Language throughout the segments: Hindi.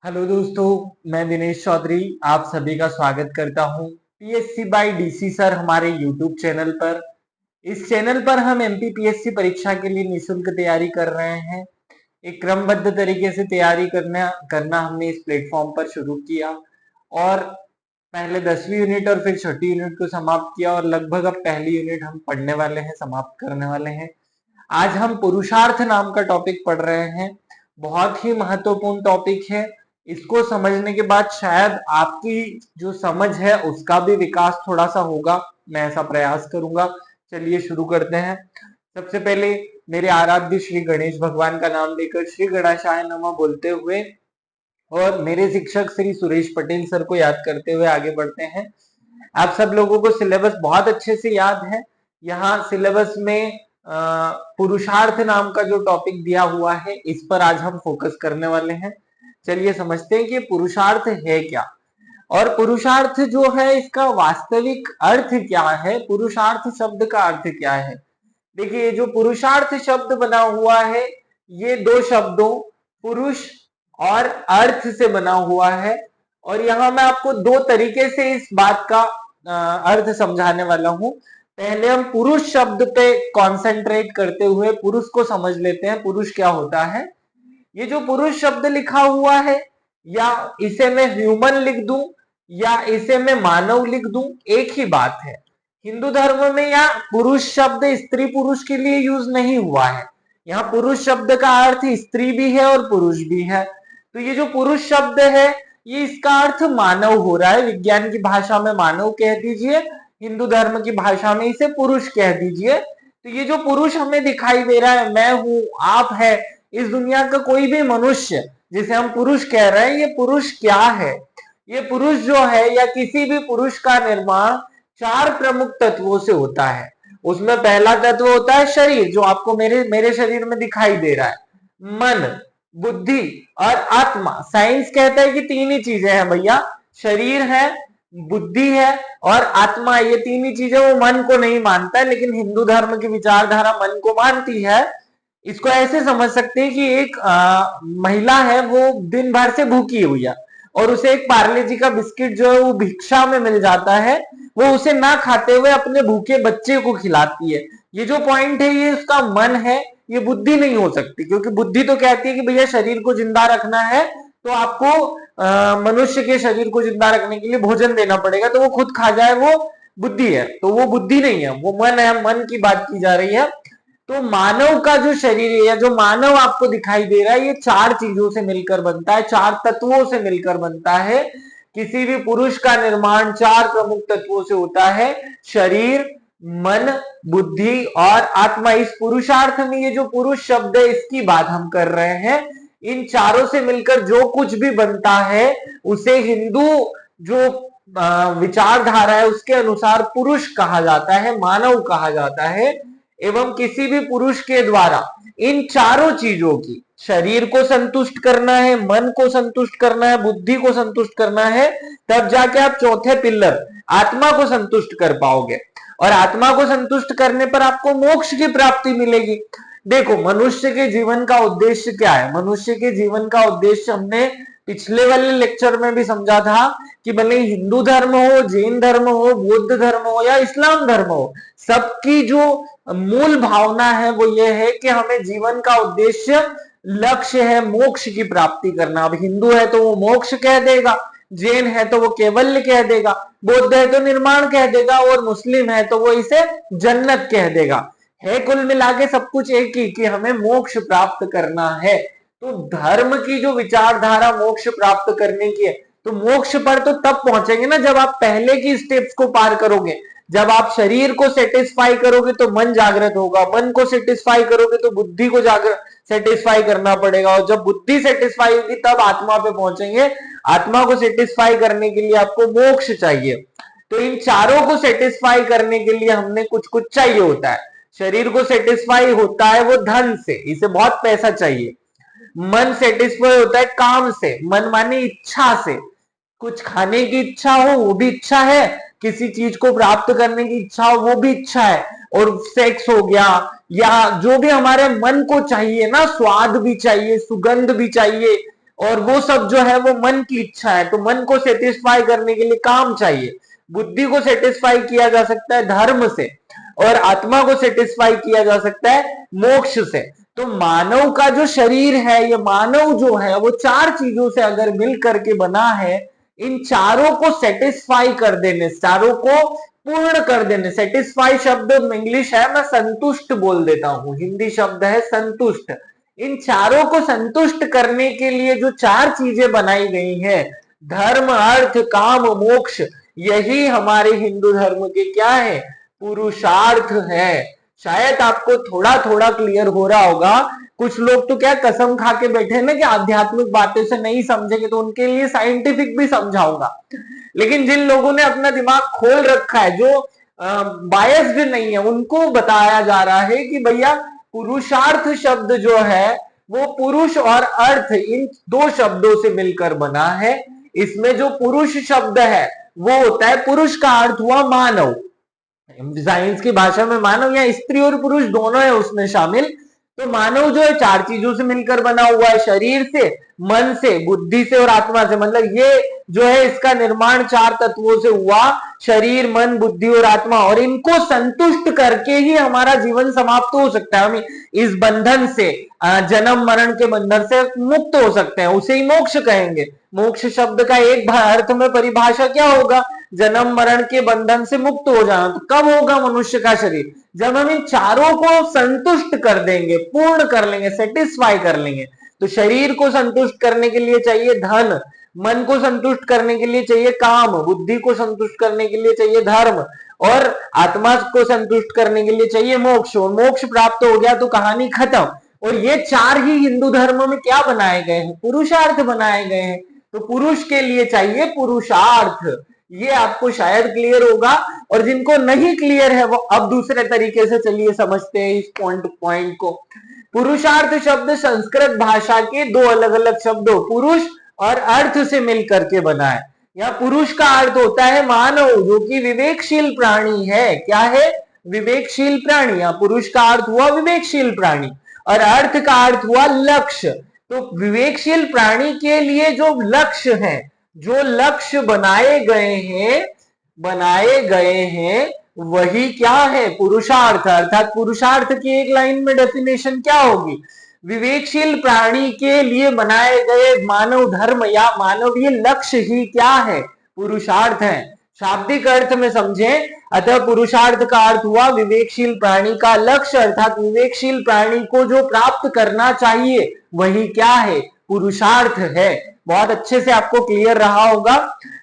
हेलो दोस्तों, मैं दिनेश चौधरी आप सभी का स्वागत करता हूं पीएससी बाय डीसी सर हमारे यूट्यूब चैनल पर। इस चैनल पर हम एमपीपीएससी परीक्षा के लिए निशुल्क तैयारी कर रहे हैं। एक क्रमबद्ध तरीके से तैयारी करना हमने इस प्लेटफॉर्म पर शुरू किया और पहले 10वीं यूनिट और फिर छठी यूनिट को समाप्त किया और लगभग अब पहली यूनिट हम पढ़ने वाले हैं, समाप्त करने वाले हैं। आज हम पुरुषार्थ नाम का टॉपिक पढ़ रहे हैं। बहुत ही महत्वपूर्ण टॉपिक है। इसको समझने के बाद शायद आपकी जो समझ है उसका भी विकास थोड़ा सा होगा, मैं ऐसा प्रयास करूंगा। चलिए शुरू करते हैं। सबसे पहले मेरे आराध्य श्री गणेश भगवान का नाम लेकर श्री गणेशाय नमः बोलते हुए और मेरे शिक्षक श्री सुरेश पटेल सर को याद करते हुए आगे बढ़ते हैं। आप सब लोगों को सिलेबस बहुत अच्छे से याद है। यहाँ सिलेबस में पुरुषार्थ नाम का जो टॉपिक दिया हुआ है इस पर आज हम फोकस करने वाले हैं। चलिए समझते हैं कि पुरुषार्थ है क्या और पुरुषार्थ जो है इसका वास्तविक अर्थ क्या है, पुरुषार्थ शब्द का अर्थ क्या है। देखिए, जो पुरुषार्थ शब्द बना हुआ है ये दो शब्दों पुरुष और अर्थ से बना हुआ है और यहाँ मैं आपको दो तरीके से इस बात का अर्थ समझाने वाला हूं। पहले हम पुरुष शब्द पे कॉन्सेंट्रेट करते हुए पुरुष को समझ लेते हैं, पुरुष क्या होता है। ये जो पुरुष शब्द लिखा हुआ है, या इसे मैं ह्यूमन लिख दूं या इसे मैं मानव लिख दूं, एक ही बात है। हिंदू धर्म में या पुरुष शब्द स्त्री पुरुष के लिए यूज नहीं हुआ है। यहाँ पुरुष शब्द का अर्थ स्त्री भी है और पुरुष भी है। तो ये जो पुरुष शब्द है ये इसका अर्थ मानव हो रहा है। विज्ञान की भाषा में मानव कह दीजिए, हिंदू धर्म की भाषा में इसे पुरुष कह दीजिए। तो ये जो पुरुष हमें दिखाई दे रहा है, मैं हूं, आप है, इस दुनिया का कोई भी मनुष्य जिसे हम पुरुष कह रहे हैं, ये पुरुष क्या है। ये पुरुष जो है या किसी भी पुरुष का निर्माण चार प्रमुख तत्वों से होता है। उसमें पहला तत्व होता है शरीर, जो आपको मेरे शरीर में दिखाई दे रहा है। मन, बुद्धि और आत्मा। साइंस कहता है कि तीन ही चीजें हैं भैया, शरीर है, बुद्धि है और आत्मा। ये तीन ही चीजें, वो मन को नहीं मानता है, लेकिन हिंदू धर्म की विचारधारा मन को मानती है। इसको ऐसे समझ सकते हैं कि एक महिला है, वो दिन भर से भूखी हुई है और उसे एक पार्ले जी का बिस्किट जो है वो भिक्षा में मिल जाता है, वो उसे ना खाते हुए अपने भूखे बच्चे को खिलाती है। ये जो पॉइंट है ये उसका मन है, ये बुद्धि नहीं हो सकती, क्योंकि बुद्धि तो कहती है कि भैया शरीर को जिंदा रखना है तो आपको मनुष्य के शरीर को जिंदा रखने के लिए भोजन देना पड़ेगा, तो वो खुद खा जाए, वो बुद्धि है। तो वो बुद्धि नहीं है, वो मन है, मन की बात की जा रही है। तो मानव का जो शरीर है या जो मानव आपको दिखाई दे रहा है, ये चार चीजों से मिलकर बनता है, चार तत्वों से मिलकर बनता है। किसी भी पुरुष का निर्माण चार प्रमुख तत्वों से होता है, शरीर, मन, बुद्धि और आत्मा। इस पुरुषार्थ में ये जो पुरुष शब्द है इसकी बात हम कर रहे हैं। इन चारों से मिलकर जो कुछ भी बनता है उसे हिंदू जो विचारधारा है उसके अनुसार पुरुष कहा जाता है, मानव कहा जाता है। एवं किसी भी पुरुष के द्वारा इन चारों चीजों की, शरीर को संतुष्ट करना है, मन को संतुष्ट करना है, बुद्धि को संतुष्ट करना है, तब जाके आप चौथे पिल्लर आत्मा को संतुष्ट कर पाओगे और आत्मा को संतुष्ट करने पर आपको मोक्ष की प्राप्ति मिलेगी। देखो, मनुष्य के जीवन का उद्देश्य क्या है। मनुष्य के जीवन का उद्देश्य हमने पिछले वाले लेक्चर में भी समझा था कि भले हिंदू धर्म हो, जैन धर्म हो, बौद्ध धर्म हो या इस्लाम धर्म हो, सबकी जो मूल भावना है वो ये है कि हमें जीवन का उद्देश्य, लक्ष्य है मोक्ष की प्राप्ति करना। अब हिंदू है तो वो मोक्ष कह देगा, जैन है तो वो केवल्य कह देगा, बौद्ध है तो निर्माण कह देगा और मुस्लिम है तो वो इसे जन्नत कह देगा। है कुल मिला के सब कुछ एक ही कि हमें मोक्ष प्राप्त करना है। तो धर्म की जो विचारधारा मोक्ष प्राप्त करने की है, तो मोक्ष पर तो तब पहुंचेंगे ना जब आप पहले की स्टेप्स को पार करोगे। जब आप शरीर को सेटिस्फाई करोगे तो मन जागृत होगा, मन को सेटिस्फाई करोगे तो बुद्धि को जागृत सेटिस्फाई करना पड़ेगा और जब बुद्धि सेटिस्फाई होगी तब आत्मा पे पहुंचेंगे। आत्मा को सेटिस्फाई करने के लिए आपको मोक्ष चाहिए। तो इन चारों को सेटिस्फाई करने के लिए हमने कुछ कुछ चाहिए होता है। शरीर को सेटिस्फाई होता है वो धन से, इसे बहुत पैसा चाहिए। मन सेटिस्फाई होता है काम से, मन माने इच्छा से, कुछ खाने की इच्छा हो वो भी इच्छा है, किसी चीज को प्राप्त करने की इच्छा हो वो भी इच्छा है, और सेक्स हो गया या जो भी हमारे मन को चाहिए ना, स्वाद भी चाहिए, सुगंध भी चाहिए, और वो सब जो है वो मन की इच्छा है, तो मन को सेटिस्फाई करने के लिए काम चाहिए। बुद्धि को सेटिस्फाई किया जा सकता है धर्म से, और आत्मा को सेटिस्फाई किया जा सकता है मोक्ष से। तो मानव का जो शरीर है, ये मानव जो है वो चार चीजों से अगर मिल करके बना है, इन चारों को सेटिस्फाई कर देने, चारों को पूर्ण कर देने, सेटिस्फाई शब्द इंग्लिश है, मैं संतुष्ट बोल देता हूं, हिंदी शब्द है संतुष्ट। इन चारों को संतुष्ट करने के लिए जो चार चीजें बनाई गई हैं, धर्म अर्थ काम मोक्ष, यही हमारे हिंदू धर्म के क्या है, पुरुषार्थ है। शायद आपको थोड़ा थोड़ा क्लियर हो रहा होगा। कुछ लोग तो क्या कसम खा के बैठे ना कि आध्यात्मिक बातें से नहीं समझेंगे, तो उनके लिए साइंटिफिक भी समझाऊंगा। लेकिन जिन लोगों ने अपना दिमाग खोल रखा है, जो बायस्ड नहीं है, उनको बताया जा रहा है कि भैया पुरुषार्थ शब्द जो है वो पुरुष और अर्थ इन दो शब्दों से मिलकर बना है। इसमें जो पुरुष शब्द है वो होता है, पुरुष का अर्थ हुआ मानव, साइंस की भाषा में मानव या स्त्री और पुरुष दोनों है उसमें शामिल। तो मानव जो है चार चीजों से मिलकर बना हुआ है, शरीर से, मन से, बुद्धि से और आत्मा से। मतलब ये जो है इसका निर्माण चार तत्वों से हुआ, शरीर मन बुद्धि और आत्मा, और इनको संतुष्ट करके ही हमारा जीवन समाप्त हो सकता है। हम इस बंधन से, जन्म मरण के बंधन से मुक्त हो सकते हैं, उसे ही मोक्ष कहेंगे। मोक्ष शब्द का एक अर्थ में परिभाषा क्या होगा, जन्म मरण के बंधन से मुक्त हो जाना। तो कब होगा मनुष्य का शरीर, जब हम इन चारों को संतुष्ट कर देंगे, पूर्ण कर लेंगे, सेटिस्फाई कर लेंगे। तो शरीर को संतुष्ट करने के लिए चाहिए धन, मन को संतुष्ट करने के लिए चाहिए काम, बुद्धि को संतुष्ट करने के लिए चाहिए धर्म, और आत्मा को संतुष्ट करने के लिए चाहिए मोक्ष। और मोक्ष प्राप्त हो गया तो कहानी खत्म। और ये चार ही हिंदू धर्म में क्या बनाए गए हैं, पुरुषार्थ बनाए गए हैं। तो पुरुष के लिए चाहिए पुरुषार्थ, ये आपको शायद क्लियर होगा। और जिनको नहीं क्लियर है वो अब दूसरे तरीके से चलिए समझते हैं इस पॉइंट को। पुरुषार्थ शब्द संस्कृत भाषा के दो अलग अलग शब्दों पुरुष और अर्थ से मिलकर के बना है। यहाँ पुरुष का अर्थ होता है मानव, जो कि विवेकशील प्राणी है। क्या है, विवेकशील प्राणी। यहाँ पुरुष का अर्थ हुआ विवेकशील प्राणी, और अर्थ का अर्थ हुआ लक्ष्य। तो विवेकशील प्राणी के लिए जो लक्ष्य है, जो लक्ष्य बनाए गए हैं वही क्या है, पुरुषार्थ। अर्थात पुरुषार्थ की एक लाइन में डेफिनेशन क्या होगी, विवेकशील प्राणी के लिए बनाए गए मानव धर्म या मानवीय लक्ष्य ही क्या है, पुरुषार्थ है। शाब्दिक अर्थ में समझें, अतः पुरुषार्थ का अर्थ हुआ विवेकशील प्राणी का लक्ष्य, अर्थात विवेकशील प्राणी को जो प्राप्त करना चाहिए वही क्या है, पुरुषार्थ है। बहुत अच्छे से आपको क्लियर रहा होगा।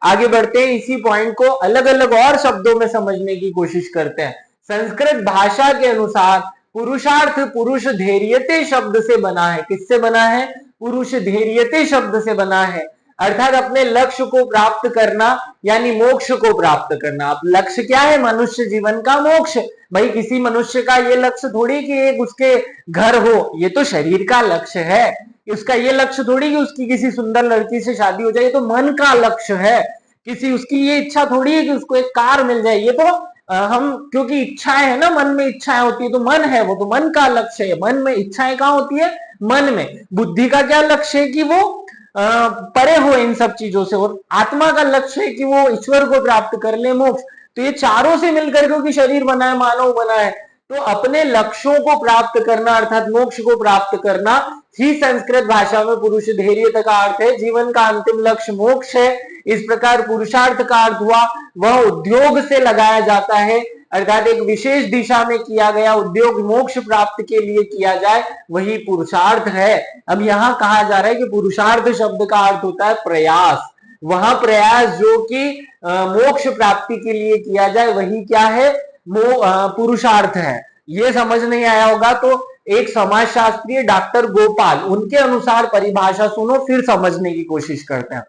आगे बढ़ते हैं, इसी पॉइंट को अलग अलग और शब्दों में समझने की कोशिश करते हैं। संस्कृत भाषा के अनुसार पुरुषार्थ पुरुष धैर्यते शब्द से बना है। किससे बना है, पुरुष धैर्यते शब्द से बना है। अर्थात अपने लक्ष्य को प्राप्त करना, यानी मोक्ष को प्राप्त करना। अब लक्ष्य क्या है, मनुष्य जीवन का मोक्ष। भाई किसी मनुष्य का ये लक्ष्य थोड़ी कि एक उसके घर हो, ये तो शरीर का लक्ष्य है। उसका ये लक्ष्य थोड़ी कि उसकी किसी सुंदर लड़की से शादी हो जाए, ये तो मन का लक्ष्य है। किसी उसकी ये इच्छा थोड़ी है कि उसको एक कार मिल जाए, ये तो हम, क्योंकि इच्छाएं है ना, मन में इच्छाएं होती है तो मन है, वो तो मन का लक्ष्य है। मन में इच्छाएं कहाँ होती है, मन में। बुद्धि का क्या लक्ष्य है कि वो परे हो इन सब चीजों से, और आत्मा का लक्ष्य है कि वो ईश्वर को प्राप्त कर ले, मोक्ष। तो ये चारों से मिलकर क्योंकि शरीर बना है, मानव बना है, तो अपने लक्ष्यों को प्राप्त करना अर्थात मोक्ष को प्राप्त करना ही संस्कृत भाषा में पुरुष धैर्य का अर्थ है। जीवन का अंतिम लक्ष्य मोक्ष है। इस प्रकार पुरुषार्थ का अर्थ हुआ वह उद्योग से लगाया जाता है, अर्थात एक विशेष दिशा में किया गया उद्योग मोक्ष प्राप्त के लिए किया जाए, वही पुरुषार्थ है। अब यहाँ कहा जा रहा है कि पुरुषार्थ शब्द का अर्थ होता है प्रयास। वहां प्रयास जो कि मोक्ष प्राप्ति के लिए किया जाए वही क्या है, पुरुषार्थ है। ये समझ नहीं आया होगा तो एक समाजशास्त्री डॉक्टर गोपाल, उनके अनुसार परिभाषा सुनो, फिर समझने की कोशिश करते हैं।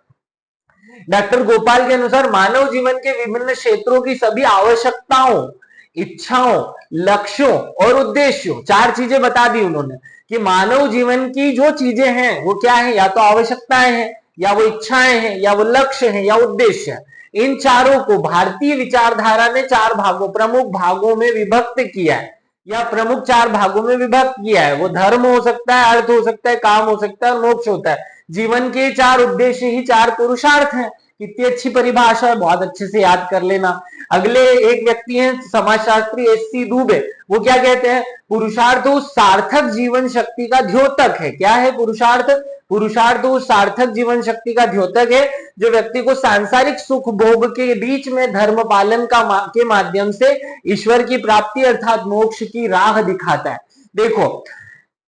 डॉक्टर गोपाल के अनुसार मानव जीवन के विभिन्न क्षेत्रों की सभी आवश्यकताओं, इच्छाओं, लक्ष्यों और उद्देश्यों, चार चीजें बता दी उन्होंने कि मानव जीवन की जो चीजें हैं वो क्या है, या तो आवश्यकताएं हैं, या वो इच्छाएं हैं, या वो लक्ष्य है, या उद्देश्य है। इन चारों को भारतीय विचारधारा ने चार भागों, प्रमुख भागों में विभक्त किया है। या प्रमुख 4 भागों में विभक्त किया है। वो धर्म हो सकता है, अर्थ हो सकता है, काम हो सकता है और मोक्ष होता है। जीवन के 4 उद्देश्य ही 4 पुरुषार्थ हैं। कितनी अच्छी परिभाषा है, बहुत अच्छे से याद कर लेना। अगले एक व्यक्ति हैं समाजशास्त्री एस.सी. दुबे, वो क्या कहते हैं, पुरुषार्थ उस सार्थक जीवन शक्ति का द्योतक है। क्या है पुरुषार्थ? पुरुषार्थ उस सार्थक जीवन शक्ति का द्योतक है जो व्यक्ति को सांसारिक सुख भोग के बीच में धर्म पालन के माध्यम से ईश्वर की प्राप्ति अर्थात मोक्ष की राह दिखाता है। देखो,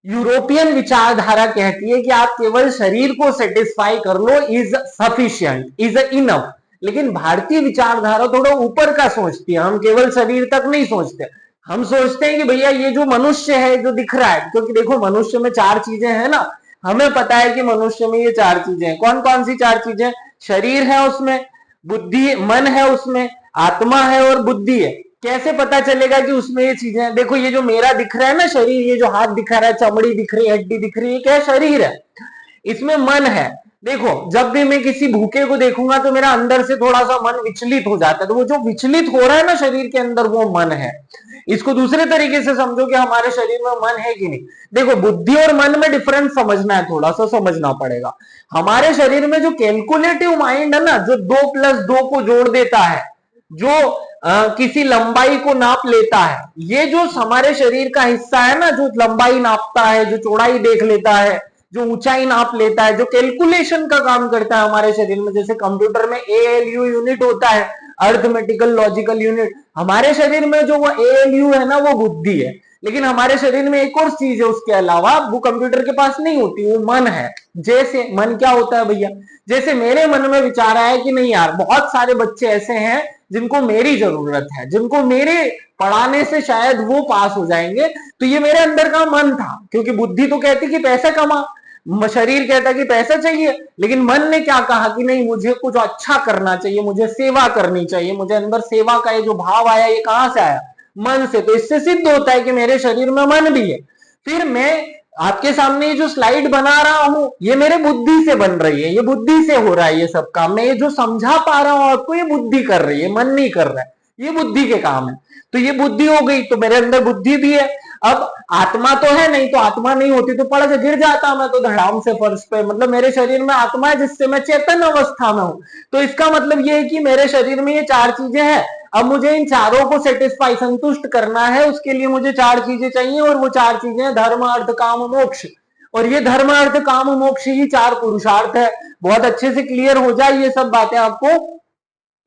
यूरोपियन विचारधारा कहती है कि आप केवल शरीर को सेटिस्फाई कर लो, इज सफिशिएंट, इज इनफ। लेकिन भारतीय विचारधारा थोड़ा ऊपर का सोचती है। हम केवल शरीर तक नहीं सोचते, हम सोचते हैं कि भैया ये जो मनुष्य है जो दिख रहा है, क्योंकि देखो मनुष्य में 4 चीजें हैं ना, हमें पता है कि मनुष्य में ये 4 चीजें हैं। कौन कौन सी 4 चीजें? शरीर है उसमें, बुद्धि मन है उसमें, आत्मा है और बुद्धि है। कैसे पता चलेगा कि उसमें ये चीजें हैं? देखो ये जो मेरा दिख रहा है ना शरीर, ये जो हाथ दिख रहा है, चमड़ी दिख रही है, हड्डी दिख रही है, क्या शरीर है। इसमें मन है। देखो जब भी मैं किसी भूखे को देखूंगा तो मेरा अंदर से थोड़ा सा मन विचलित हो जाता है, तो वो जो विचलित हो रहा है ना शरीर के अंदर, वो मन है। इसको दूसरे तरीके से समझो कि हमारे शरीर में मन है कि नहीं। देखो बुद्धि और मन में डिफरेंस समझना है, थोड़ा सा समझना पड़ेगा। हमारे शरीर में जो कैलकुलेटिव माइंड है ना, जो 2+2 को जोड़ देता है, जो किसी लंबाई को नाप लेता है, ये जो हमारे शरीर का हिस्सा है ना, जो लंबाई नापता है, जो चौड़ाई देख लेता है, जो ऊंचाई नाप लेता है, जो कैलकुलेशन का काम करता है हमारे शरीर में, जैसे कंप्यूटर में ALU यूनिट होता है, अर्थमेटिकल लॉजिकल यूनिट, हमारे शरीर में जो वो ALU है ना, वो बुद्धि है। लेकिन हमारे शरीर में एक और चीज है उसके अलावा, वो कंप्यूटर के पास नहीं होती, वो मन है। जैसे मन क्या होता है भैया, जैसे मेरे मन में विचार आया कि नहीं यार, बहुत सारे बच्चे ऐसे हैं जिनको मेरी जरूरत है, जिनको मेरे पढ़ाने से शायद वो पास हो जाएंगे, तो ये मेरे अंदर का मन था। क्योंकि बुद्धि तो कहती कि पैसा कमा, शरीर कहता कि पैसा चाहिए, लेकिन मन ने क्या कहा कि नहीं, मुझे कुछ अच्छा करना चाहिए, मुझे सेवा करनी चाहिए, मुझे अंदर सेवा का ये जो भाव आया, ये कहां से आया? मन से। तो इससे सिद्ध होता है कि मेरे शरीर में मन भी है। फिर मैं आपके सामने ये जो स्लाइड बना रहा हूं, ये मेरे बुद्धि से बन रही है, ये बुद्धि से हो रहा है ये सब काम। मैं ये जो समझा पा रहा हूं आपको, ये बुद्धि कर रही है, मन नहीं कर रहा है, ये बुद्धि के काम है। तो ये बुद्धि हो गई, तो मेरे अंदर बुद्धि भी है। अब आत्मा तो है नहीं, तो आत्मा नहीं होती तो पड़ के गिर जाता मैं तो धड़ाम से फर्श पे। मतलब मेरे शरीर में आत्मा है जिससे मैं चेतन अवस्था में हूं। तो इसका मतलब ये है कि मेरे शरीर में ये 4 चीजें हैं। अब मुझे इन चारों को सेटिस्फाई, संतुष्ट करना है, उसके लिए मुझे 4 चीजें चाहिए, और वो 4 चीजें धर्म अर्थ काम मोक्ष। और ये धर्म अर्थ काम मोक्ष ही 4 पुरुषार्थ है। बहुत अच्छे से क्लियर हो जाए ये सब बातें आपको।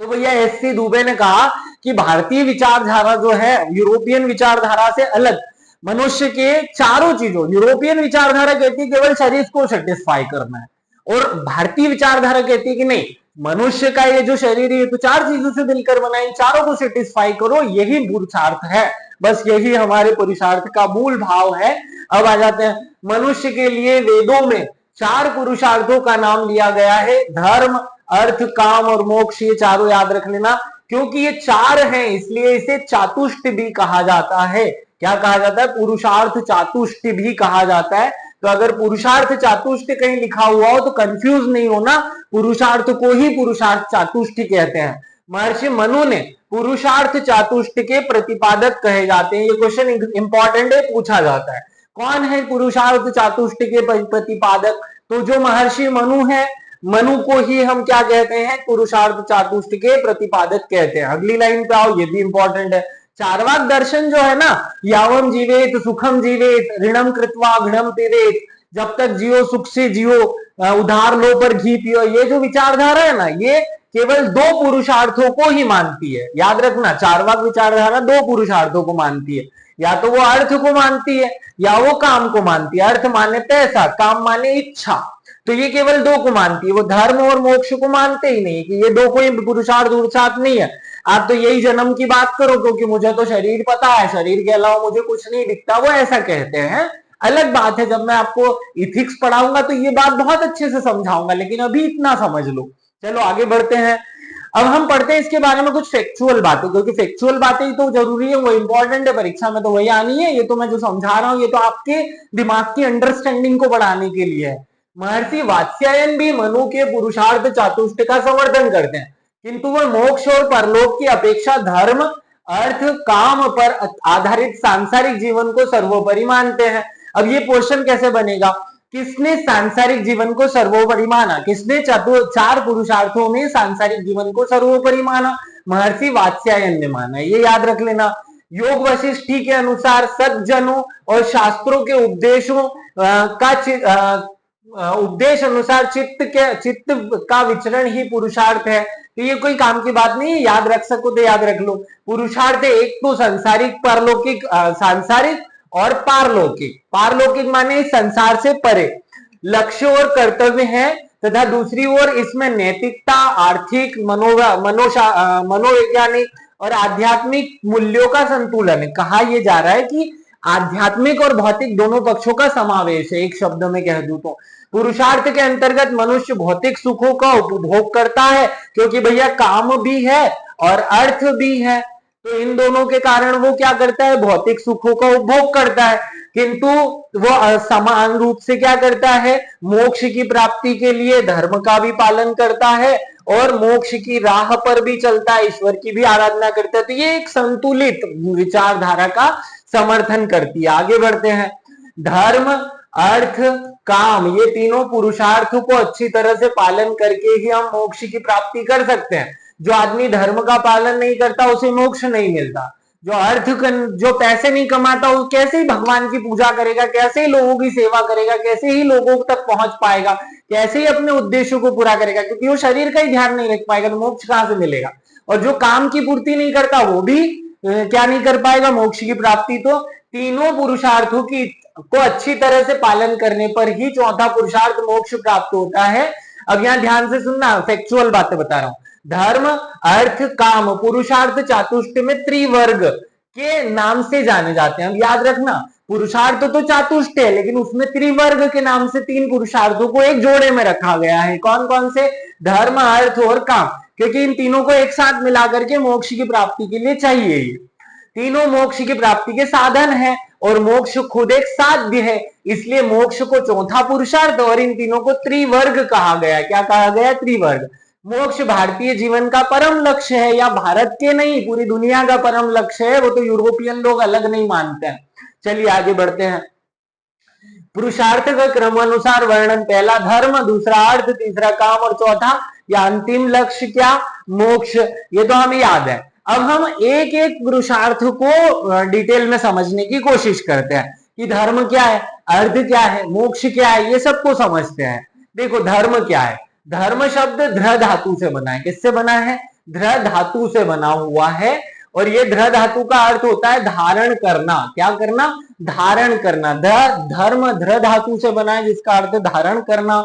तो भैया एस.सी. दुबे ने कहा कि भारतीय विचारधारा जो है यूरोपियन विचारधारा से अलग, मनुष्य के चारों चीजों, यूरोपियन विचारधारा कहती है केवल शरीर को सेटिस्फाई करना है, और भारतीय विचारधारा कहती है कि नहीं, मनुष्य का ये जो शरीर है तो 4 चीजों से मिलकर बना, इन चारों को सेटिस्फाई करो, यही पुरुषार्थ है। बस यही हमारे पुरुषार्थ का मूल भाव है। अब आ जाते हैं, मनुष्य के लिए वेदों में 4 पुरुषार्थों का नाम लिया गया है, धर्म अर्थ काम और मोक्ष। ये चारों याद रख लेना, क्योंकि ये 4 हैं इसलिए इसे चातुष्ट भी कहा जाता है। क्या कहा जाता है? पुरुषार्थ चातुष्ट भी कहा जाता है। तो अगर पुरुषार्थ चातुष्ट कहीं लिखा हुआ हो तो कंफ्यूज नहीं होना, पुरुषार्थ को ही पुरुषार्थ चातुष्ट कहते हैं। महर्षि मनु ने पुरुषार्थ चातुष्ट के प्रतिपादक कहे जाते हैं। ये क्वेश्चन इंपॉर्टेंट है, पूछा जाता है, कौन है पुरुषार्थ चातुष्ट के प्रतिपादक? तो जो महर्षि मनु है, मनु को ही हम क्या कहते हैं? पुरुषार्थ चातुष्ट के प्रतिपादक कहते हैं। अगली लाइन पे आओ, ये भी इंपॉर्टेंट है। चार्वाक दर्शन जो है ना, यावम जीवेत सुखम जीवेत ऋणम कृत्वा घृणम पिबेत, जब तक जियो सुख से जियो, उधार लो पर घी पियो, ये जो विचारधारा है ना, ये केवल 2 पुरुषार्थों को ही मानती है। याद रखना, चार्वाक विचारधारा 2 पुरुषार्थों को मानती है, या तो वो अर्थ को मानती है या वो काम को मानती है। अर्थ माने पैसा, काम माने इच्छा, तो ये केवल 2 को मानती है। वो धर्म और मोक्ष को मानते ही नहीं कि ये 2 कोई पुरुषार्थ पुरुषार्थ नहीं है। आप तो यही जन्म की बात करो, क्योंकि मुझे तो शरीर पता है, शरीर के अलावा मुझे कुछ नहीं दिखता, वो ऐसा कहते हैं। अलग बात है, जब मैं आपको इथिक्स पढ़ाऊंगा तो ये बात बहुत अच्छे से समझाऊंगा, लेकिन अभी इतना समझ लो। चलो आगे बढ़ते हैं। अब हम पढ़ते हैं इसके बारे में कुछ फैक्चुअल बातें, क्योंकि फैक्चुअल बातें ही तो जरूरी है, वो इंपॉर्टेंट है, परीक्षा में तो वही आनी है। ये तो मैं जो समझा रहा हूँ, ये तो आपके दिमाग की अंडरस्टैंडिंग को बढ़ाने के लिए है। महर्षि वात्स्यायन भी मनु के पुरुषार्थ चातुष्ट का समर्थन करते हैं, किंतु वह मोक्ष और परलोक की अपेक्षा धर्म अर्थ काम पर आधारित सांसारिक जीवन को सर्वोपरि मानते हैं। अब ये क्वेश्चन कैसे बनेगा, किसने सांसारिक जीवन को सर्वोपरि माना, किसने चार पुरुषार्थों में सांसारिक जीवन को सर्वोपरि माना, महर्षि वात्स्यायन ने माना, ये याद रख लेना। योग वशिष्ठी के अनुसार सज्जनों और शास्त्रों के उपदेशों का उपदेश अनुसार चित्त का विचरण ही पुरुषार्थ है। तो ये कोई काम की बात नहीं है, याद रख सको तो याद रख लो। पुरुषार्थ एक तो सांसारिक परलौकिक, सांसारिक और पारलौकिक। पारलौकिक माने संसार से परे लक्ष्य और कर्तव्य है, तथा दूसरी ओर इसमें नैतिकता, आर्थिक, मनोवैज्ञानिक और आध्यात्मिक मूल्यों का संतुलन है। कहा यह जा रहा है कि आध्यात्मिक और भौतिक दोनों पक्षों का समावेश है। एक शब्द में कह दूं तो पुरुषार्थ के अंतर्गत मनुष्य भौतिक सुखों का उपभोग करता है, क्योंकि भैया काम भी है और अर्थ भी है, तो इन दोनों के कारण वो क्या करता है, भौतिक सुखों का उपभोग करता है, किंतु वो समान रूप से क्या करता है, मोक्ष की प्राप्ति के लिए धर्म का भी पालन करता है और मोक्ष की राह पर भी चलता है, ईश्वर की भी आराधना करता है। तो ये एक संतुलित विचारधारा का समर्थन करती है। आगे बढ़ते हैं। धर्म, अर्थ, काम, ये तीनों पुरुषार्थ को अच्छी तरह से पालन करके ही हम मोक्ष की प्राप्ति कर सकते हैं। जो आदमी धर्म का पालन नहीं करता उसे मोक्ष नहीं मिलता। जो पैसे नहीं कमाता वो कैसे ही भगवान की पूजा करेगा, कैसे ही लोगों की सेवा करेगा, कैसे ही लोगों तक पहुंच पाएगा, कैसे ही अपने उद्देश्यों को पूरा करेगा, क्योंकि वो शरीर का ही ध्यान नहीं रख पाएगा, तो मोक्ष कहां से मिलेगा। और जो काम की पूर्ति नहीं करता वो भी क्या नहीं कर पाएगा, मोक्ष की प्राप्ति। तो तीनों पुरुषार्थों की को अच्छी तरह से पालन करने पर ही चौथा पुरुषार्थ मोक्ष प्राप्त होता है। अब यहां ध्यान से सुनना, फैक्चुअल बातें बता रहा हूं। धर्म, अर्थ, काम, पुरुषार्थ चातुष्ट में त्रिवर्ग के नाम से जाने जाते हैं। अब याद रखना, पुरुषार्थ तो चातुष्ट है, लेकिन उसमें त्रिवर्ग के नाम से तीन पुरुषार्थों को एक जोड़े में रखा गया है। कौन कौन से, धर्म, अर्थ और काम, क्योंकि इन तीनों को एक साथ मिलाकर के मोक्ष की प्राप्ति के लिए चाहिए। तीनों मोक्ष की प्राप्ति के साधन है और मोक्ष खुद एक साध्य है, इसलिए मोक्ष को चौथा पुरुषार्थ और इन तीनों को त्रिवर्ग कहा गया। क्या कहा गया, त्रिवर्ग। मोक्ष भारतीय जीवन का परम लक्ष्य है, या भारत के नहीं पूरी दुनिया का परम लक्ष्य है, वो तो यूरोपियन लोग अलग नहीं मानते हैं। चलिए आगे बढ़ते हैं। पुरुषार्थ का क्रम अनुसार वर्णन, पहला धर्म, दूसरा अर्थ, तीसरा काम और चौथा या अंतिम लक्ष्य क्या, मोक्ष। ये तो हमें याद है। अब हम एक एक पुरुषार्थ को डिटेल में समझने की कोशिश करते हैं कि धर्म क्या है, अर्थ क्या है, मोक्ष क्या है, ये सबको समझते हैं। देखो धर्म क्या है, धर्म शब्द ध्र धातु से बना है। किससे बना है, ध्र धातु से बना हुआ है, और ये ध्र धातु का अर्थ होता है धारण करना। क्या करना, धारण करना। धर्म ध्र धातु से बना है, जिसका अर्थ धारण करना।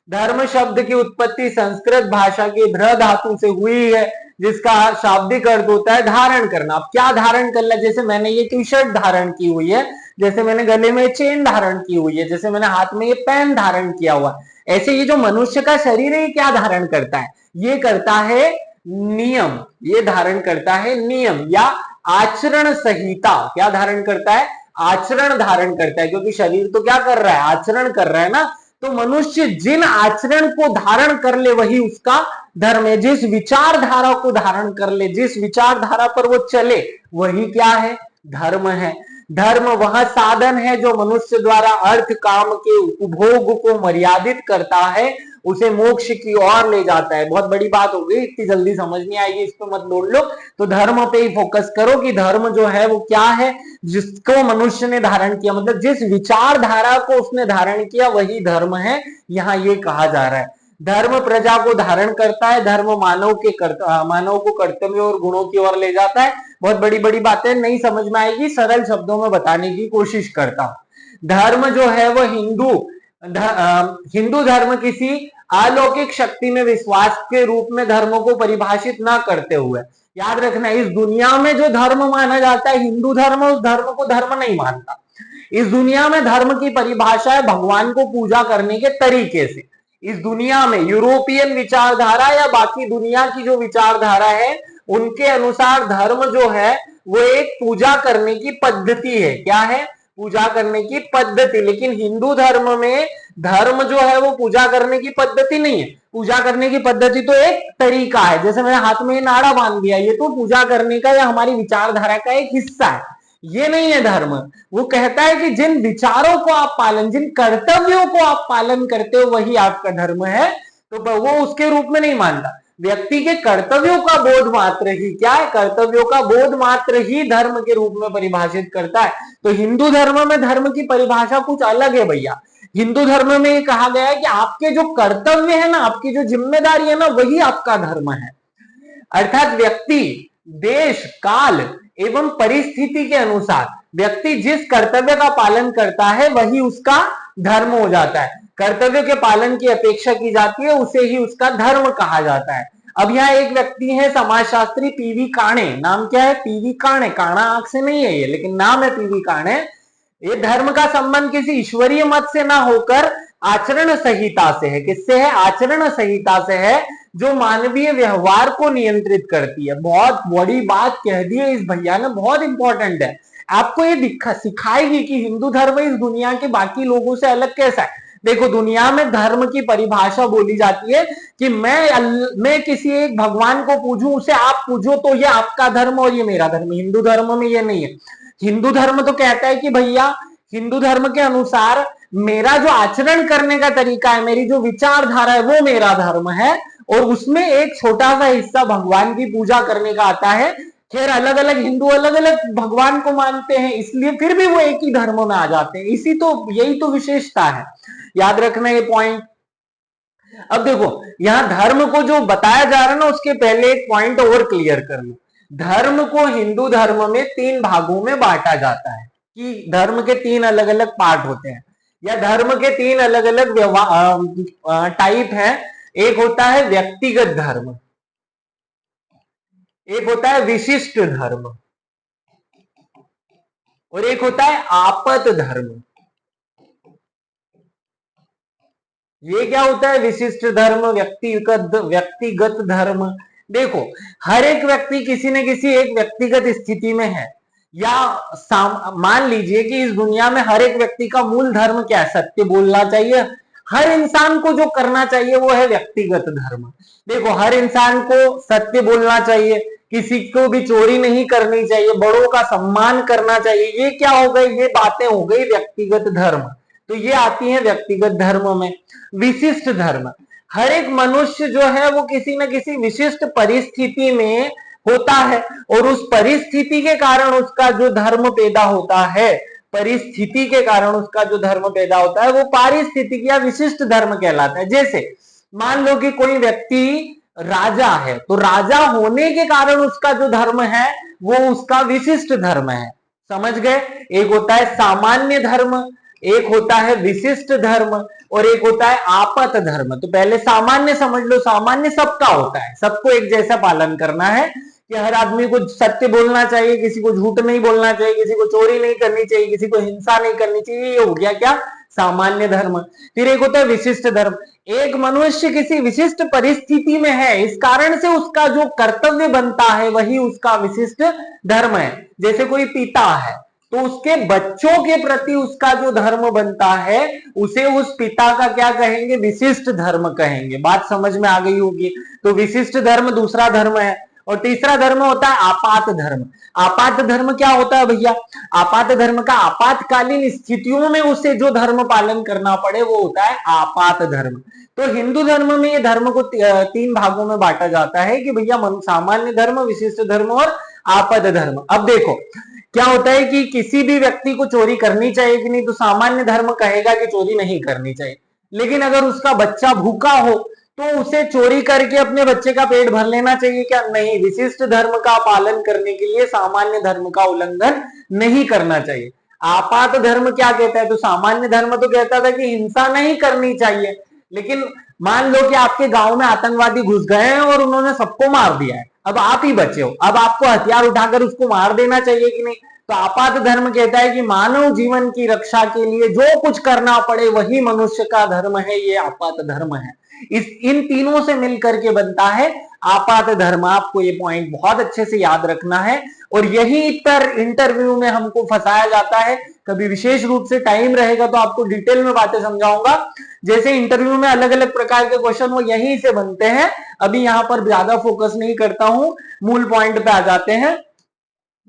धर्म शब्द की उत्पत्ति संस्कृत भाषा के ध्र धातु से हुई है, जिसका शाब्दिक अर्थ होता है धारण करना। अब क्या धारण करना, जैसे मैंने ये टी शर्ट धारण की हुई है, जैसे मैंने गले में चेन धारण की हुई है, जैसे मैंने हाथ में ये पेन धारण किया हुआ, ऐसे ये जो मनुष्य का शरीर है ये क्या धारण करता है, ये करता है नियम। ये धारण करता है नियम या आचरण संहिता। क्या धारण करता है, आचरण धारण करता है, क्योंकि शरीर तो क्या कर रहा है, आचरण कर रहा है ना। तो मनुष्य जिन आचरण को धारण कर ले वही उसका धर्म है। जिस विचारधारा को धारण कर ले, जिस विचारधारा पर वो चले, वही क्या है, धर्म है। धर्म वह साधन है जो मनुष्य द्वारा अर्थ काम के उपभोग को मर्यादित करता है, उसे मोक्ष की ओर ले जाता है। बहुत बड़ी बात हो गई, इतनी जल्दी समझ नहीं आएगी, इस पर मत दौड़ लो। तो धर्म पे ही फोकस करो कि धर्म जो है वो क्या है, जिसको मनुष्य ने धारण किया, मतलब जिस विचारधारा को उसने धारण किया वही धर्म है। यहाँ ये कहा जा रहा है धर्म प्रजा को धारण करता है, धर्म मानव को कर्तव्य और गुणों की ओर ले जाता है। बहुत बड़ी बड़ी बातें नहीं समझ में आएगी, सरल शब्दों में बताने की कोशिश करता हूं। धर्म जो है वो हिंदू धर्म किसी अलौकिक शक्ति में विश्वास के रूप में धर्म को परिभाषित ना करते हुए, याद रखना इस दुनिया में जो धर्म माना जाता है हिंदू धर्म, उस धर्म को धर्म नहीं मानता। इस दुनिया में धर्म की परिभाषा है भगवान को पूजा करने के तरीके से। इस दुनिया में यूरोपियन विचारधारा या बाकी दुनिया की जो विचारधारा है उनके अनुसार धर्म जो है वो एक पूजा करने की पद्धति है। क्या है, पूजा करने की पद्धति। लेकिन हिंदू धर्म में धर्म जो है वो पूजा करने की पद्धति नहीं है, पूजा करने की पद्धति तो एक तरीका है, जैसे मैंने हाथ में नाड़ा बांध दिया, ये तो पूजा करने का या हमारी विचारधारा का एक हिस्सा है, ये नहीं है धर्म। वो कहता है कि जिन विचारों को आप पालन, जिन कर्तव्यों को आप पालन करते हो वही आपका धर्म है, तो वो उसके रूप में नहीं मानता। व्यक्ति के कर्तव्यों का बोध मात्र ही क्या है, कर्तव्यों का बोध मात्र ही धर्म के रूप में परिभाषित करता है। तो हिंदू धर्म में धर्म की परिभाषा कुछ अलग है भैया। हिंदू धर्म में ये कहा गया है कि आपके जो कर्तव्य है ना, आपकी जो जिम्मेदारी है ना, वही आपका धर्म है। अर्थात व्यक्ति देश काल एवं परिस्थिति के अनुसार व्यक्ति जिस कर्तव्य का पालन करता है वही उसका धर्म हो जाता है। कर्तव्य के पालन की अपेक्षा की जाती है, उसे ही उसका धर्म कहा जाता है। अब यहाँ एक व्यक्ति है समाजशास्त्री पीवी काणे, नाम क्या है, पीवी काणे, काणा आंख से नहीं है ये, लेकिन नाम है पीवी काणे। ये धर्म का संबंध किसी ईश्वरीय मत से ना होकर आचरण संहिता से है। किससे है, आचरण संहिता से है, जो मानवीय व्यवहार को नियंत्रित करती है। बहुत बड़ी बात कह दी है इस भैया ने, बहुत इंपॉर्टेंट है। आपको ये सिखाएगी कि हिंदू धर्म इस दुनिया के बाकी लोगों से अलग कैसा है। देखो, दुनिया में धर्म की परिभाषा बोली जाती है कि मैं किसी एक भगवान को पूजूं, उसे आप पूजो, तो ये आपका धर्म और ये मेरा धर्म। हिंदू धर्म में ये नहीं है। हिंदू धर्म तो कहता है कि भैया हिंदू धर्म के अनुसार मेरा जो आचरण करने का तरीका है, मेरी जो विचारधारा है, वो मेरा धर्म है, और उसमें एक छोटा सा हिस्सा भगवान की पूजा करने का आता है। खैर अलग अलग हिंदू अलग अलग भगवान को मानते हैं, इसलिए फिर भी वो एक ही धर्म में आ जाते हैं। यही तो विशेषता है, याद रखना ये पॉइंट। अब देखो, यहां धर्म को जो बताया जा रहा है ना, उसके पहले एक पॉइंट और क्लियर कर लो। धर्म को हिंदू धर्म में 3 भागों में बांटा जाता है, कि धर्म के 3 अलग अलग पार्ट होते हैं, या धर्म के 3 अलग अलग टाइप हैं। एक होता है व्यक्तिगत धर्म, एक होता है विशिष्ट धर्म, और एक होता है आपत धर्म। ये क्या होता है, विशिष्ट धर्म, व्यक्तिगत धर्म। देखो, हर एक व्यक्ति किसी न किसी एक व्यक्तिगत स्थिति में है, या मान लीजिए कि इस दुनिया में हर एक व्यक्ति का मूल धर्म क्या है, सत्य बोलना चाहिए। हर इंसान को जो करना चाहिए वो है व्यक्तिगत धर्म। देखो, हर इंसान को सत्य बोलना चाहिए, किसी को भी चोरी नहीं करनी चाहिए, बड़ों का सम्मान करना चाहिए। ये क्या हो गई, ये बातें हो गई व्यक्तिगत धर्म। तो ये आती है व्यक्तिगत धर्म में। विशिष्ट धर्म, हर एक मनुष्य जो है वो किसी न किसी विशिष्ट परिस्थिति में होता है, और उस परिस्थिति के कारण उसका जो धर्म पैदा होता है, परिस्थिति के कारण उसका जो धर्म पैदा होता है वो पारिस्थितिक या विशिष्ट धर्म कहलाता है। जैसे मान लो कि कोई व्यक्ति राजा है, तो राजा होने के कारण उसका जो धर्म है वो उसका विशिष्ट धर्म है। समझ गए, एक होता है सामान्य धर्म, एक होता है विशिष्ट धर्म, और एक होता है आपत धर्म। तो पहले सामान्य समझ लो, सामान्य सबका होता है, सबको एक जैसा पालन करना है, कि हर आदमी को सत्य बोलना चाहिए, किसी को झूठ नहीं बोलना चाहिए, किसी को चोरी नहीं करनी चाहिए, किसी को हिंसा नहीं करनी चाहिए। ये हो गया क्या, सामान्य धर्म। फिर एक होता है विशिष्ट धर्म, एक मनुष्य किसी विशिष्ट परिस्थिति में है, इस कारण से उसका जो कर्तव्य बनता है वही उसका विशिष्ट धर्म है। जैसे कोई पिता है, तो उसके बच्चों के प्रति उसका जो धर्म बनता है उसे उस पिता का क्या कहेंगे, विशिष्ट धर्म कहेंगे। बात समझ में आ गई होगी। तो विशिष्ट धर्म दूसरा धर्म है। और तीसरा धर्म होता है आपात धर्म। आपात धर्म क्या होता है भैया, आपात धर्म का आपातकालीन स्थितियों में उसे जो धर्म पालन करना पड़े वो होता है आपात धर्म। तो हिंदू धर्म में ये धर्म को 3 भागों में बांटा जाता है, कि भैया सामान्य धर्म, विशिष्ट धर्म और आपद धर्म। अब देखो क्या होता है कि किसी भी व्यक्ति को चोरी करनी चाहिए कि नहीं, तो सामान्य धर्म कहेगा कि चोरी नहीं करनी चाहिए। लेकिन अगर उसका बच्चा भूखा हो तो उसे चोरी करके अपने बच्चे का पेट भर लेना चाहिए क्या, नहीं। विशिष्ट धर्म का पालन करने के लिए सामान्य धर्म का उल्लंघन नहीं करना चाहिए। आपात धर्म क्या कहता है, तो सामान्य धर्म तो कहता था कि हिंसा नहीं करनी चाहिए, लेकिन मान लो कि आपके गांव में आतंकवादी घुस गए हैं और उन्होंने सबको मार दिया है, अब आप ही बचे हो, अब आपको हथियार उठाकर उसको मार देना चाहिए कि नहीं। तो आपात धर्म कहता है कि मानव जीवन की रक्षा के लिए जो कुछ करना पड़े वही मनुष्य का धर्म है, ये आपात धर्म है। इन तीनों से मिलकर के बनता है आपात धर्म। आपको ये पॉइंट बहुत अच्छे से याद रखना है और यही पर इंटरव्यू में हमको फंसाया जाता है। कभी विशेष रूप से टाइम रहेगा तो आपको डिटेल में बातें समझाऊंगा। जैसे इंटरव्यू में अलग अलग प्रकार के क्वेश्चन वो यहीं से बनते हैं। अभी यहां पर ज्यादा फोकस नहीं करता हूं, मूल पॉइंट पे आ जाते हैं।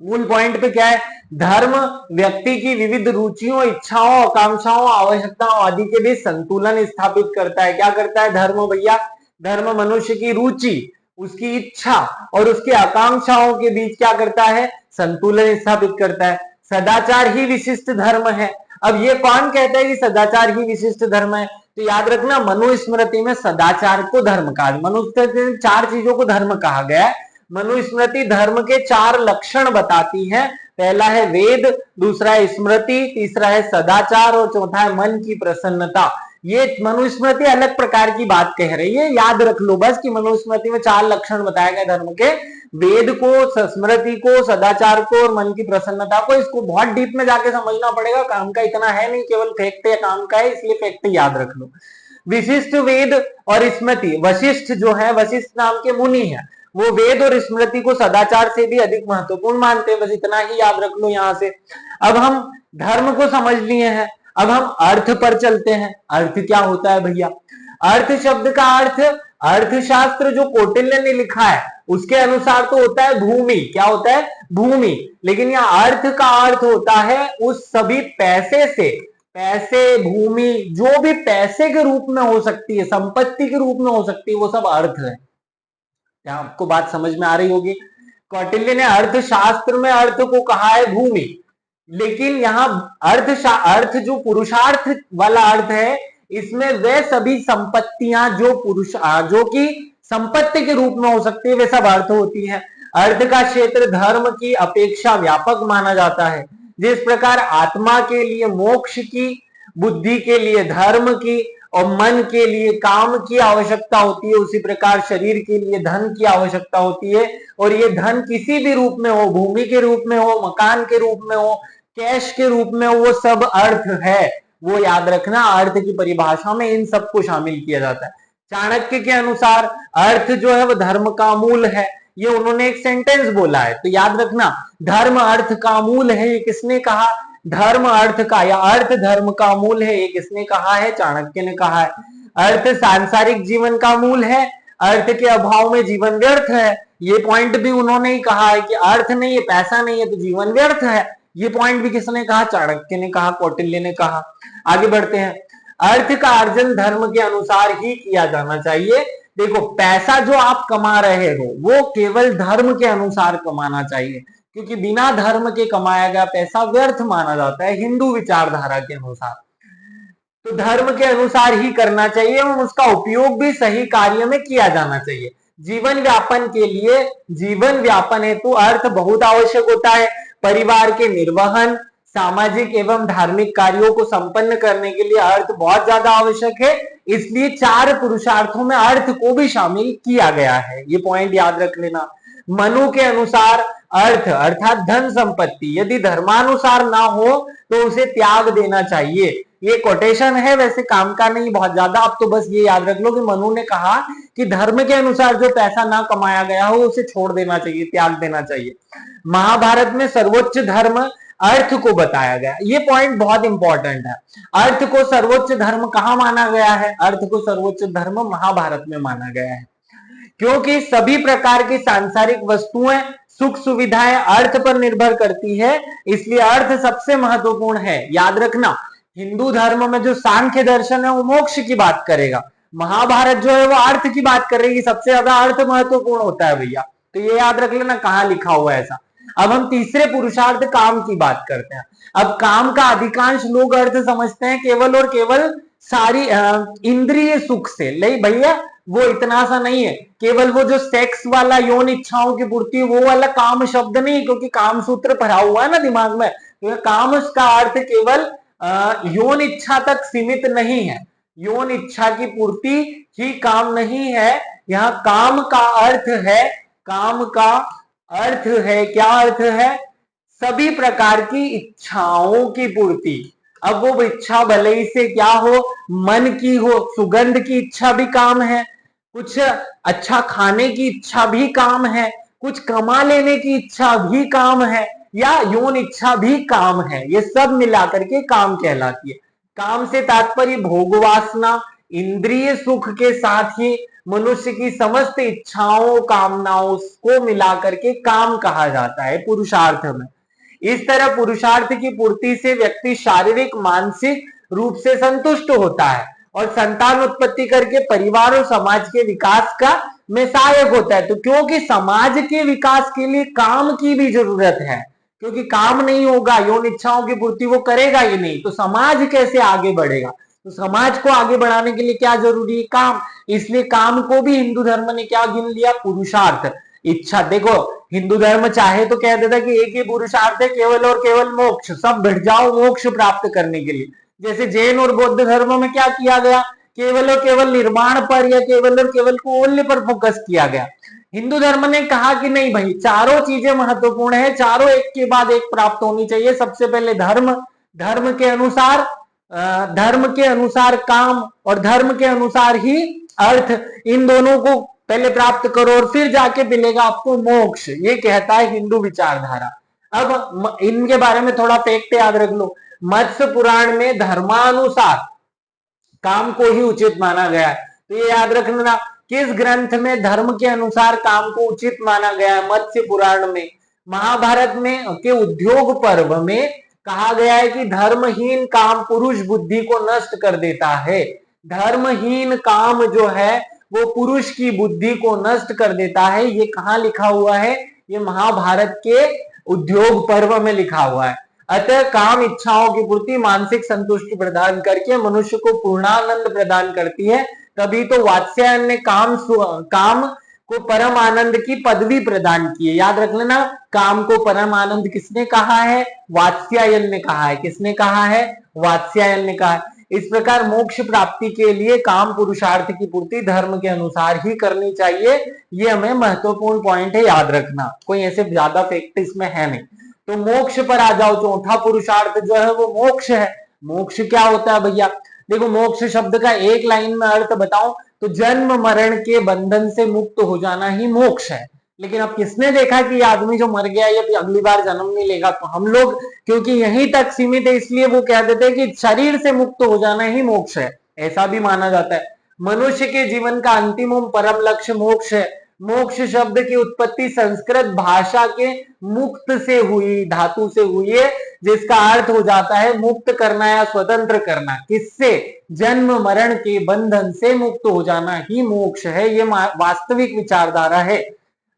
मूल पॉइंट पे क्या है? धर्म व्यक्ति की विविध रुचियों, इच्छाओं, आकांक्षाओं, आवश्यकताओं आदि के बीच संतुलन स्थापित करता है। क्या करता है धर्म भैया? धर्म मनुष्य की रुचि, उसकी इच्छा और उसकी आकांक्षाओं के बीच क्या करता है? संतुलन स्थापित करता है। सदाचार ही विशिष्ट धर्म है। अब ये कौन कहता है कि सदाचार ही विशिष्ट धर्म है? तो याद रखना, मनुस्मृति में सदाचार को धर्म कहा। मनुस्मृति में 4 चीजों को धर्म कहा गया है। मनुस्मृति धर्म के 4 लक्षण बताती है। पहला है वेद, दूसरा है स्मृति, तीसरा है सदाचार और चौथा है मन की प्रसन्नता। ये मनुस्मृति अलग प्रकार की बात कह रही है, याद रख लो बस कि मनुस्मृति में 4 लक्षण बताए गए धर्म के, वेद को, स्मृति को, सदाचार को और मन की प्रसन्नता को। इसको बहुत डीप में जाके समझना पड़ेगा, काम का इतना है नहीं, केवल फैक्ट या काम का है, इसलिए फैक्ट याद रख लो। विशिष्ट वेद और स्मृति, वशिष्ठ जो है, वशिष्ठ नाम के मुनि है, वो वेद और स्मृति को सदाचार से भी अधिक महत्वपूर्ण मानते हैं। बस इतना ही याद रख लो यहां से। अब हम धर्म को समझ लिए हैं, अब हम अर्थ पर चलते हैं। अर्थ क्या होता है भैया? अर्थ शब्द का अर्थ, अर्थशास्त्र जो कौटिल्य ने लिखा है उसके अनुसार तो होता है भूमि। क्या होता है? भूमि। लेकिन यहाँ अर्थ का अर्थ होता है उस सभी पैसे से, पैसे, भूमि, जो भी पैसे के रूप में हो सकती है, संपत्ति के रूप में हो सकती है, वो सब अर्थ है। क्या आपको बात समझ में आ रही होगी? कौटिल्य ने अर्थशास्त्र में अर्थ को कहा है भूमि, लेकिन यहाँ अर्थ जो पुरुषार्थ वाला अर्थ है, इसमें वे सभी संपत्तियां जो कि संपत्ति के रूप में हो सकती है, वे सब अर्थ होती है। अर्थ का क्षेत्र धर्म की अपेक्षा व्यापक माना जाता है। जिस प्रकार आत्मा के लिए मोक्ष की, बुद्धि के लिए धर्म की और मन के लिए काम की आवश्यकता होती है, उसी प्रकार शरीर के लिए धन की आवश्यकता होती है। और ये धन किसी भी रूप में हो, भूमि के रूप में हो, मकान के रूप में हो, कैश के रूप में हो, वो सब अर्थ है। वो याद रखना, अर्थ की परिभाषा में इन सबको शामिल किया जाता है। चाणक्य के अनुसार अर्थ जो है वो धर्म का मूल है। ये उन्होंने एक सेंटेंस बोला है, तो याद रखना, धर्म अर्थ का मूल है। ये किसने कहा? धर्म अर्थ का, या अर्थ धर्म का मूल है, ये किसने कहा है? चाणक्य ने कहा है। अर्थ सांसारिक जीवन का मूल है, अर्थ के अभाव में जीवन व्यर्थ है। ये पॉइंट भी उन्होंने ही कहा है कि अर्थ नहीं है, पैसा नहीं है तो जीवन व्यर्थ है। ये पॉइंट भी किसने कहा? चाणक्य ने कहा, कौटिल्य ने कहा। आगे बढ़ते हैं। अर्थ का अर्जन धर्म के अनुसार ही किया जाना चाहिए। देखो, पैसा जो आप कमा रहे हो वो केवल धर्म के अनुसार कमाना चाहिए, क्योंकि बिना धर्म के कमाया गया पैसा व्यर्थ माना जाता है हिंदू विचारधारा के अनुसार। तो धर्म के अनुसार ही करना चाहिए और उसका उपयोग भी सही कार्य में किया जाना चाहिए। जीवन व्यापन के लिए, जीवन व्यापन हेतु अर्थ बहुत आवश्यक होता है। परिवार के निर्वहन, सामाजिक एवं धार्मिक कार्यों को संपन्न करने के लिए अर्थ बहुत ज्यादा आवश्यक है। इसलिए 4 पुरुषार्थों में अर्थ को भी शामिल किया गया है। ये पॉइंट याद रख लेना। मनु के अनुसार अर्थ अर्थात धन संपत्ति यदि धर्मानुसार ना हो तो उसे त्याग देना चाहिए। ये कोटेशन है, वैसे काम का नहीं बहुत ज्यादा। आप तो बस ये याद रख लो कि मनु ने कहा कि धर्म के अनुसार जो पैसा ना कमाया गया हो उसे छोड़ देना चाहिए, त्याग देना चाहिए। महाभारत में सर्वोच्च धर्म अर्थ को बताया गया। ये पॉइंट बहुत इंपॉर्टेंट है। अर्थ को सर्वोच्च धर्म कहाँ माना गया है? अर्थ को सर्वोच्च धर्म महाभारत में माना गया है, क्योंकि सभी प्रकार की सांसारिक वस्तुएं, सुख सुविधाएं अर्थ पर निर्भर करती है, इसलिए अर्थ सबसे महत्वपूर्ण है। याद रखना, हिंदू धर्म में जो सांख्य दर्शन है वो मोक्ष की बात करेगा, महाभारत जो है वो अर्थ की बात करेगी। सबसे ज्यादा अर्थ महत्वपूर्ण होता है भैया, तो ये याद रख लेना कहाँ लिखा हुआ है ऐसा। अब हम तीसरे पुरुषार्थ काम की बात करते हैं। अब काम का अधिकांश लोग अर्थ समझते हैं केवल और केवल सारी इंद्रिय सुख से। नहीं भैया, वो इतना सा नहीं है। केवल वो जो सेक्स वाला, यौन इच्छाओं की पूर्ति, वो वाला काम शब्द नहीं, क्योंकि काम सूत्र भरा हुआ है ना दिमाग में। तो काम का अर्थ केवल यौन इच्छा तक सीमित नहीं है। यौन इच्छा की पूर्ति ही काम नहीं है। यहाँ काम का अर्थ है, काम का अर्थ है, क्या अर्थ है? सभी प्रकार की इच्छाओं की पूर्ति। अब वो इच्छा भले ही से क्या हो, मन की हो, सुगंध की इच्छा भी काम है, कुछ अच्छा खाने की इच्छा भी काम है, कुछ कमा लेने की इच्छा भी काम है, या यौन इच्छा भी काम है। ये सब मिलाकर के काम कहलाती है। काम से तात्पर्य भोग वासना, इंद्रिय सुख के साथ ही मनुष्य की समस्त इच्छाओं कामनाओं को मिलाकर के काम कहा जाता है पुरुषार्थ में। इस तरह पुरुषार्थ की पूर्ति से व्यक्ति शारीरिक मानसिक रूप से संतुष्ट होता है और संतान उत्पत्ति करके परिवार और समाज के विकास का में सहायक होता है। तो क्योंकि समाज के विकास के लिए काम की भी जरूरत है, क्योंकि काम नहीं होगा, यौन इच्छाओं की पूर्ति वो करेगा ही नहीं, तो समाज कैसे आगे बढ़ेगा। तो समाज को आगे बढ़ाने के लिए क्या जरूरी है, काम। इसलिए काम को भी हिंदू धर्म ने क्या गिन लिया, पुरुषार्थ। इच्छा देखो, हिंदू धर्म चाहे तो कह देता कि एक ही पुरुषार्थ है, केवल और केवल मोक्ष, सब भिड़ जाओ मोक्ष प्राप्त करने के लिए। जैसे जैन और बौद्ध धर्म में क्या किया गया, केवल और केवल निर्माण पर या केवल और केवल कौल्य पर फोकस किया गया। हिंदू धर्म ने कहा कि नहीं भाई, चारों चीजें महत्वपूर्ण है, चारों एक के बाद एक प्राप्त होनी चाहिए। सबसे पहले धर्म, धर्म के अनुसार धर्म के अनुसार काम, और धर्म के अनुसार ही अर्थ। इन दोनों को पहले प्राप्त करो और फिर जाके मिलेगा आपको मोक्ष। ये कहता है हिंदू विचारधारा। अब इनके बारे में थोड़ा फैक्ट याद रख लो। मत्स्य पुराण में धर्मानुसार काम को ही उचित माना गया है। तो ये याद रखना, किस ग्रंथ में धर्म के अनुसार काम को उचित माना गया है, मत्स्य पुराण में। महाभारत में के उद्योग पर्व में कहा गया है कि धर्महीन काम पुरुष बुद्धि को नष्ट कर देता है। धर्महीन काम जो है वो पुरुष की बुद्धि को नष्ट कर देता है। ये कहाँ लिखा हुआ है, ये महाभारत के उद्योग पर्व में लिखा हुआ है। अतः काम इच्छाओं की पूर्ति, मानसिक संतुष्टि प्रदान करके मनुष्य को पूर्णानंद प्रदान करती है। तभी तो वात्स्यायन ने काम को परम आनंद की पदवी प्रदान की है। याद रख लेना, काम को परम आनंद किसने कहा है, वात्स्यायन ने कहा है। किसने कहा है, वात्स्यायन ने कहा है। इस प्रकार मोक्ष प्राप्ति के लिए काम पुरुषार्थ की पूर्ति धर्म के अनुसार ही करनी चाहिए। ये हमें महत्वपूर्ण पॉइंट है, याद रखना। कोई ऐसे ज्यादा फैक्ट इसमें है नहीं। तो मोक्ष पर आ जाओ। चौथा पुरुषार्थ जो है वो मोक्ष है। मोक्ष क्या होता है भैया, देखो मोक्ष शब्द का एक लाइन में अर्थ बताऊं तो जन्म मरण के बंधन से मुक्त हो जाना ही मोक्ष है। लेकिन अब किसने देखा कि आदमी जो मर गया ये अगली बार जन्म नहीं लेगा। तो हम लोग क्योंकि यहीं तक सीमित है, इसलिए वो कह देते हैं कि शरीर से मुक्त हो जाना ही मोक्ष है, ऐसा भी माना जाता है। मनुष्य के जीवन का अंतिम परम लक्ष्य मोक्ष है। मोक्ष शब्द की उत्पत्ति संस्कृत भाषा के मुक्त से हुई धातु से हुई है, जिसका अर्थ हो जाता है मुक्त करना या स्वतंत्र करना। किससे, जन्म मरण के बंधन से मुक्त हो जाना ही मोक्ष है। ये वास्तविक विचारधारा है।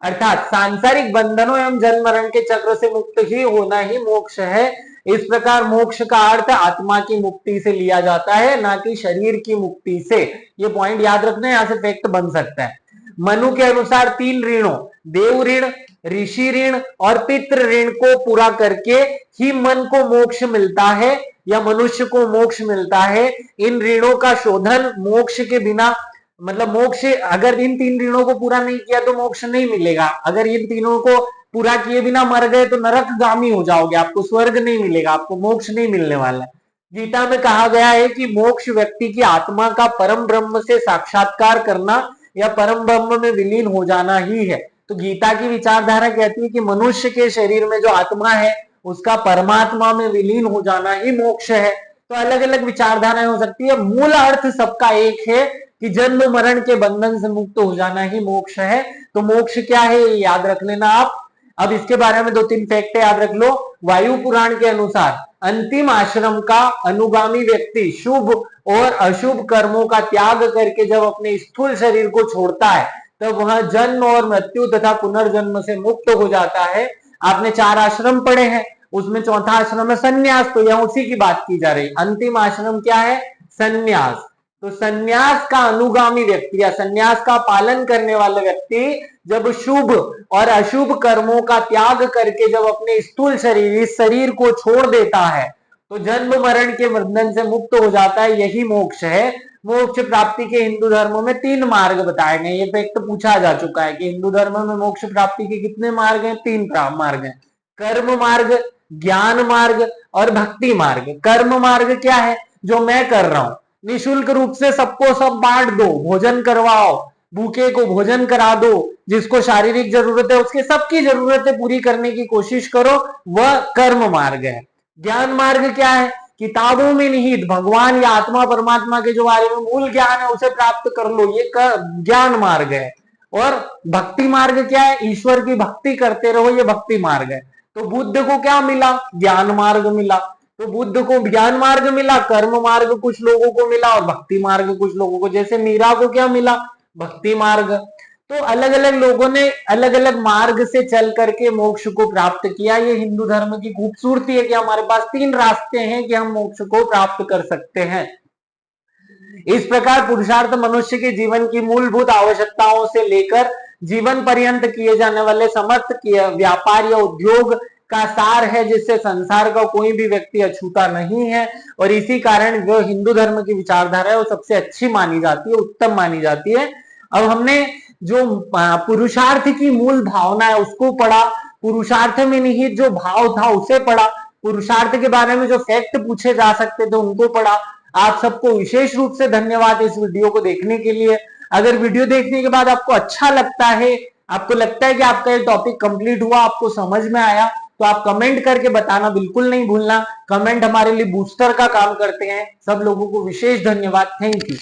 अर्थात सांसारिक बंधनों एवं जन्म मरण के चक्र से मुक्त ही होना ही मोक्ष है। इस प्रकार मोक्ष का अर्थ आत्मा की मुक्ति से लिया जाता है, ना कि शरीर की मुक्ति से। ये पॉइंट याद रखना, यहां से फैक्ट बन सकता है। मनु के अनुसार 3 ऋणों, देव ऋण, ऋषि ऋण और पितृ ऋण को पूरा करके ही मन को मोक्ष मिलता है या मनुष्य को मोक्ष मिलता है। इन ऋणों का शोधन मोक्ष के बिना, मतलब मोक्ष, अगर इन 3 ऋणों को पूरा नहीं किया तो मोक्ष नहीं मिलेगा। अगर इन तीनों को पूरा किए बिना मर गए तो नरकगामी हो जाओगे, आपको स्वर्ग नहीं मिलेगा, आपको मोक्ष नहीं मिलने वाला है। गीता में कहा गया है कि मोक्ष व्यक्ति की आत्मा का परम ब्रह्म से साक्षात्कार करना या परम ब्रह्म में विलीन हो जाना ही है। तो गीता की विचारधारा कहती है कि मनुष्य के शरीर में जो आत्मा है उसका परमात्मा में विलीन हो जाना ही मोक्ष है। तो अलग अलग विचारधाराएं हो सकती है, मूल अर्थ सबका एक है कि जन्म मरण के बंधन से मुक्त हो जाना ही मोक्ष है। तो मोक्ष क्या है ये याद रख लेना आप। अब इसके बारे में 2-3 फैक्ट याद रख लो। वायु पुराण के अनुसार अंतिम आश्रम का अनुगामी व्यक्ति शुभ और अशुभ कर्मों का त्याग करके जब अपने स्थूल शरीर को छोड़ता है तब वह जन्म और मृत्यु तथा पुनर्जन्म से मुक्त हो जाता है। आपने 4 आश्रम पढ़े हैं, उसमें चौथा आश्रम है संन्यास। तो यह उसी की बात की जा रही। अंतिम आश्रम क्या है, संन्यास। तो संन्यास का अनुगामी व्यक्ति या संन्यास का पालन करने वाला व्यक्ति जब शुभ और अशुभ कर्मों का त्याग करके जब अपने स्थूल शरीर, इस शरीर को छोड़ देता है तो जन्म मरण के बंधन से मुक्त हो जाता है, यही मोक्ष है। मोक्ष प्राप्ति के हिंदू धर्म में 3 मार्ग बताए गए। ये फैक्ट पूछा जा चुका है कि हिंदू धर्म में मोक्ष प्राप्ति के कितने मार्ग हैं, 3 मार्ग हैं। कर्म मार्ग, ज्ञान मार्ग और भक्ति मार्ग। कर्म मार्ग क्या है? जो मैं कर रहा हूं, निःशुल्क रूप से सबको सब बांट दो, भोजन करवाओ, भूखे को भोजन करा दो, जिसको शारीरिक जरूरत है उसके सबकी जरूरतें पूरी करने की कोशिश करो, वह कर्म मार्ग है। ज्ञान मार्ग क्या है? किताबों में निहित भगवान या आत्मा परमात्मा के जो बारे में मूल ज्ञान है उसे प्राप्त कर लो, ये ज्ञान मार्ग है। और भक्ति मार्ग क्या है? ईश्वर की भक्ति करते रहो, ये भक्ति मार्ग है। तो बुद्ध को क्या मिला? ज्ञान मार्ग मिला। तो बुद्ध को ज्ञान मार्ग मिला, कर्म मार्ग कुछ लोगों को मिला और भक्ति मार्ग कुछ लोगों को। जैसे मीरा को क्या मिला? भक्ति मार्ग। तो अलग अलग लोगों ने अलग अलग मार्ग से चल करके मोक्ष को प्राप्त किया। ये हिंदू धर्म की खूबसूरती है कि हमारे पास 3 रास्ते हैं कि हम मोक्ष को प्राप्त कर सकते हैं। इस प्रकार पुरुषार्थ मनुष्य के जीवन की मूलभूत आवश्यकताओं से लेकर जीवन पर्यंत किए जाने वाले समस्त व्यापार या उद्योग का सार है, जिससे संसार का कोई भी व्यक्ति अछूता नहीं है। और इसी कारण जो हिंदू धर्म की विचारधारा है वो सबसे अच्छी मानी जाती है, उत्तम मानी जाती है। अब हमने जो पुरुषार्थ की मूल भावना है उसको पढ़ा, पुरुषार्थ में निहित जो भाव था उसे पढ़ा, पुरुषार्थ के बारे में जो फैक्ट पूछे जा सकते थे उनको पढ़ा। आप सबको विशेष रूप से धन्यवाद इस वीडियो को देखने के लिए। अगर वीडियो देखने के बाद आपको अच्छा लगता है, आपको लगता है कि आपका ये टॉपिक कंप्लीट हुआ, आपको समझ में आया, तो आप कमेंट करके बताना बिल्कुल नहीं भूलना। कमेंट हमारे लिए बूस्टर का काम करते हैं। सब लोगों को विशेष धन्यवाद। Thank you.